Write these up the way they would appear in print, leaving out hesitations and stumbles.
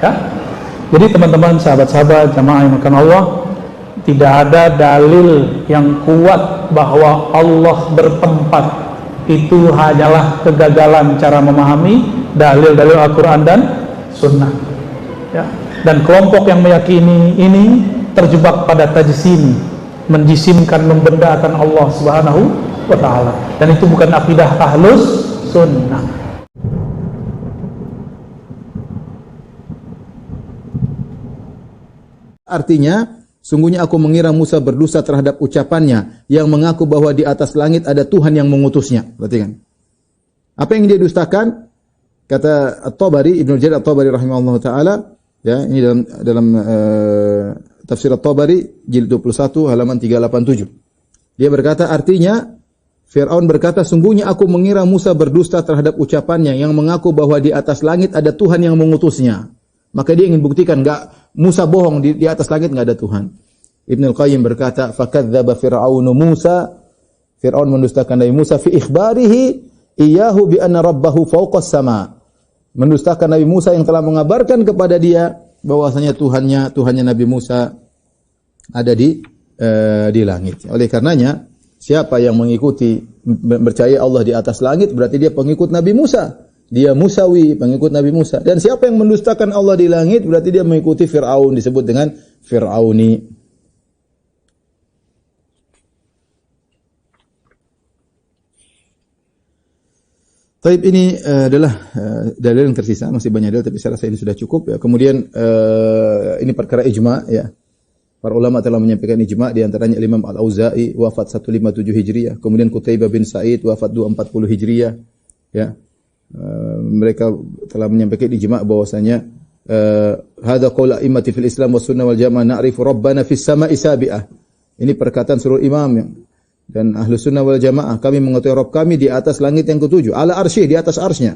Ya. Jadi teman-teman, sahabat-sahabat, jamaah yang makan Allah, tidak ada dalil yang kuat bahwa Allah bertempat. Itu hanyalah kegagalan cara memahami dalil-dalil Al-Quran dan Sunnah. Ya. Dan kelompok yang meyakini ini terjebak pada tajsim, menjisimkan, membendakan Allah Subhanahu wa ta'ala, dan itu bukan akidah Ahlus Sunnah. Artinya, sungguhnya aku mengira Musa berdusta terhadap ucapannya yang mengaku bahwa di atas langit ada Tuhan yang mengutusnya. Perhatikan. Apa yang dia dustakan? Kata At-Tabari, Ibnu Jarir At-Tabari rahimahullah taala, ya, ini dalam tafsir At-Tabari jilid 21 halaman 387. Dia berkata, artinya Fir'aun berkata, sungguhnya aku mengira Musa berdusta terhadap ucapannya yang mengaku bahwa di atas langit ada Tuhan yang mengutusnya. Maka dia ingin buktikan, Musa bohong, di atas langit enggak ada Tuhan. Ibnu Al-Qayyim berkata, fakadzdzaba Fir'aunu Musa, Fir'aun mendustakan Nabi Musa fi ikhbarihi iyyahu bi anna rabbahu fawqas sama. Mendustakan Nabi Musa yang telah mengabarkan kepada dia bahwasanya Tuhannya Nabi Musa ada di langit. Oleh karenanya, siapa yang mengikuti percaya Allah di atas langit berarti dia pengikut Nabi Musa. Dia Musawi, pengikut Nabi Musa. Dan siapa yang mendustakan Allah di langit berarti dia mengikuti Fir'aun, disebut dengan Fir'auni. Taib, ini adalah dalil yang tersisa, masih banyak dalil tapi saya rasa ini sudah cukup ya. Kemudian ini perkara ijma ya. Para ulama telah menyampaikan ijma, di antaranya Imam Al-Auza'i wafat 157 Hijriah, kemudian Qutaibah bin Sa'id wafat 240 Hijriah ya. Mereka telah menyampaikan ijma bahwasanya hadza qaul a'immati fil Islam was sunnah wal jamaah na'rifu rabbana fis sama'i sabi'ah. Ini perkataan seluruh imam dan ahlu sunnah wal jamaah, kami mengetahui Rabb kami di atas langit yang ketujuh, ala arsy, di atas arsy-Nya.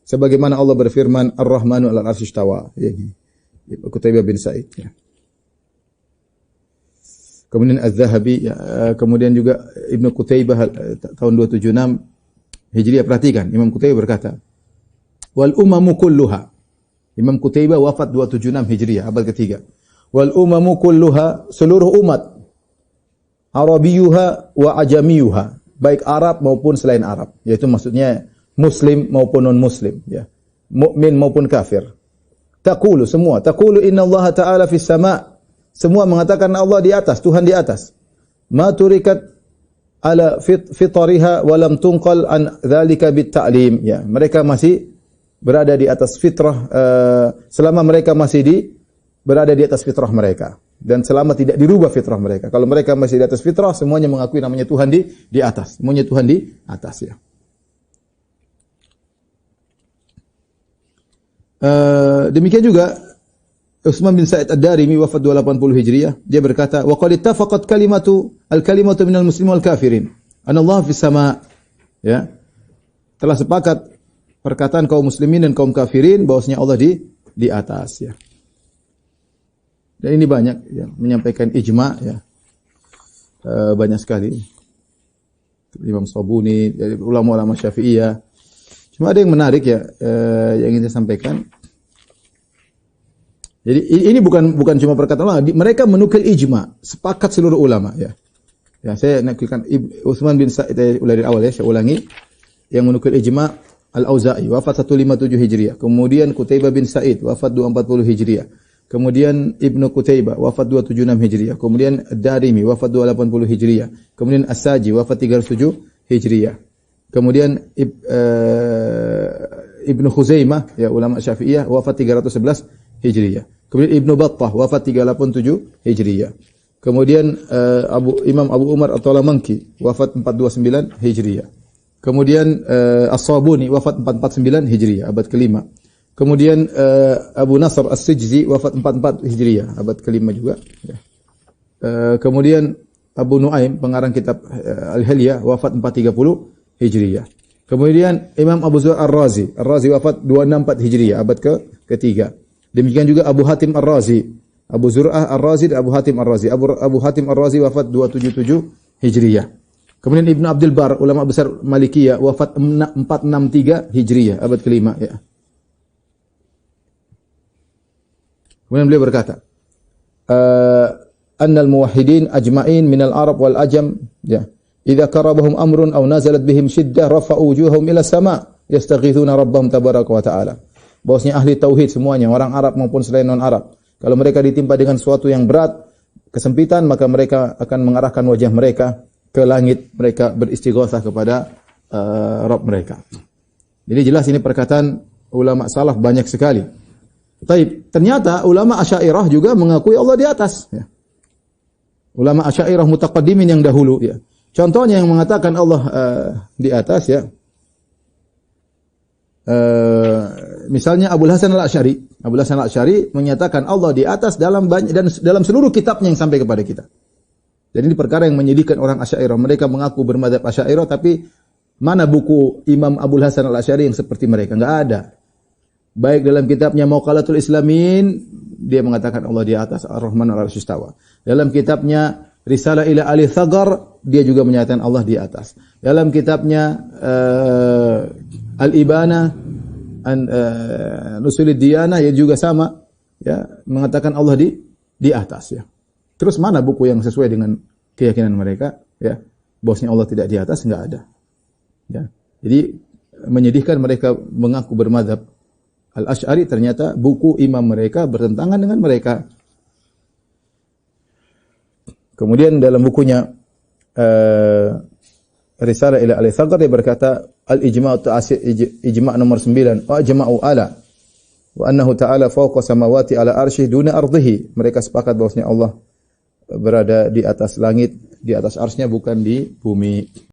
Sebagaimana Allah berfirman, Ar-Rahmanu 'alal arsy istawa. Qutaibah bin Sa'id ya. Kemudian Az-Zahabi ya, kemudian juga Ibnu Qutaibah tahun 276 Hijriah. Perhatikan, Imam Qutaibah berkata, wal umamu kulluha. Imam Qutaibah wafat 276 Hijriah, abad ketiga. Wal umamu kulluha, seluruh umat, Arabiyuha wa ajamiyuha, baik Arab maupun selain Arab, yaitu maksudnya Muslim maupun non-Muslim, ya, mukmin maupun kafir. Taqulu, semua. Taqulu inna Allah Ta'ala fis sama'. Semua mengatakan Allah di atas, Tuhan di atas. Ma turikat ala fitriha wa lam tunqal an dzalika bit ta'lim. Ya, mereka masih berada di atas fitrah selama mereka masih berada di atas fitrah mereka dan selama tidak dirubah fitrah mereka. Kalau mereka masih di atas fitrah, semuanya mengakui namanya Tuhan di atas. Semuanya Tuhan di atas ya. Demikian juga Utsman bin Sa'id Ad-Darimi wafat 280 Hijriah, dia berkata, wa qad ittafaqat al-kalimatu minal muslimin wal kafirin. Anallahu fis sama'. Ya. Telah sepakat perkataan kaum muslimin dan kaum kafirin bahwasanya Allah di atas ya. Dan ini banyak ya, menyampaikan ijma ya. Banyak sekali. Imam Sabuni, ulama-ulama Syafi'iyah. Cuma ada yang menarik ya, yang ingin saya sampaikan. Jadi ini bukan cuma perkataan ulama, mereka menukil ijma, sepakat seluruh ulama ya. Ya, saya nakilkan Utsman bin Sa'id dari awal ya, saya ulangi. Yang menukil ijma Al-Auza'i wafat 157 Hijriah. Kemudian Qutaibah bin Sa'id wafat 240 Hijriah. Kemudian Ibnu Qutaibah wafat 276 Hijriah. Kemudian Ad-Darimi wafat 280 Hijriah. Kemudian As-Saji wafat 307 Hijriah. Kemudian Ibnu Khuzaimah ya, ulama Syafi'iyah wafat 311 Hijriah. Kemudian Ibnu Battah wafat 387 Hijriah. Kemudian Imam Abu Umar At-Talamanki wafat 429 Hijriah. Kemudian As-Sabuni wafat 449 Hijriah, abad kelima. Kemudian Abu Nasr As-Sijzi wafat 44 Hijriah, abad kelima juga. Ya. Kemudian Abu Nuaim, pengarang kitab Al-Hilyah, wafat 430 Hijriah. Kemudian Imam Abu Zur'ah Ar-Razi wafat 264 Hijriah, abad ketiga. Demikian juga Abu Hatim Ar-Razi, Abu Zur'ah Ar-Razi dan Abu Hatim Ar-Razi. Abu Hatim Ar-Razi wafat 277 Hijriah. Kemudian Ibnu Abdul Bar, ulama besar Malikiyah, wafat 463 Hijriah, abad kelima ya. Kemudian beliau berkata, annal muwahhidin ajma'in minal Arab wal Ajam, ya. Idza qarabahum amrun aw nazalat bihim syiddah rafa'u wujuhahum ila sama' yastaghithuna rabbahum tabaraka wa ta'ala. Bahwasanya ahli tauhid semuanya, orang Arab maupun selain non-Arab, kalau mereka ditimpa dengan sesuatu yang berat, kesempitan, maka mereka akan mengarahkan wajah mereka ke langit, mereka beristighatsah kepada Rabb mereka. Jadi jelas ini perkataan ulama salaf banyak sekali. Taib, ternyata ulama Asy'ariyah juga mengakui Allah di atas, ya. Ulama Asy'ariyah mutaqaddimin yang dahulu, ya. Contohnya yang mengatakan Allah di atas, ya. Misalnya Abul Hasan Al-Asy'ari. Abul Hasan Al-Asy'ari menyatakan Allah di atas dalam banyak dan dalam seluruh kitabnya yang sampai kepada kita. Jadi ini perkara yang menyedihkan orang Asy'ariyah. Mereka mengaku bermadzhab Asy'ariyah, tapi mana buku Imam Abul Hasan Al-Asy'ari yang seperti mereka? Enggak ada. Baik dalam kitabnya Mauqalatul Islamin, dia mengatakan Allah di atas, Ar-Rahman al-'arsy istawa. Dalam kitabnya Risalah ila Ali Thagar, dia juga menyatakan Allah di atas. Dalam kitabnya Al-Ibana Nusulid Diyana, ya juga sama, ya, mengatakan Allah di atas, ya. Terus mana buku yang sesuai dengan keyakinan mereka, ya? Bahwasanya Allah tidak di atas, enggak ada. Ya. Jadi menyedihkan mereka mengaku bermadzhab Al-Asy'ari, ternyata buku imam mereka bertentangan dengan mereka. Kemudian dalam bukunya Risalah ila Ali Thagar, dia berkata al-ijma' ijma' nomor 9, wa ajma'u ala wa annahu ta'ala fawqa samawati ala arsyih duna ardhihi. Mereka sepakat bahwasanya Allah berada di atas langit, di atas arsy-Nya, bukan di bumi.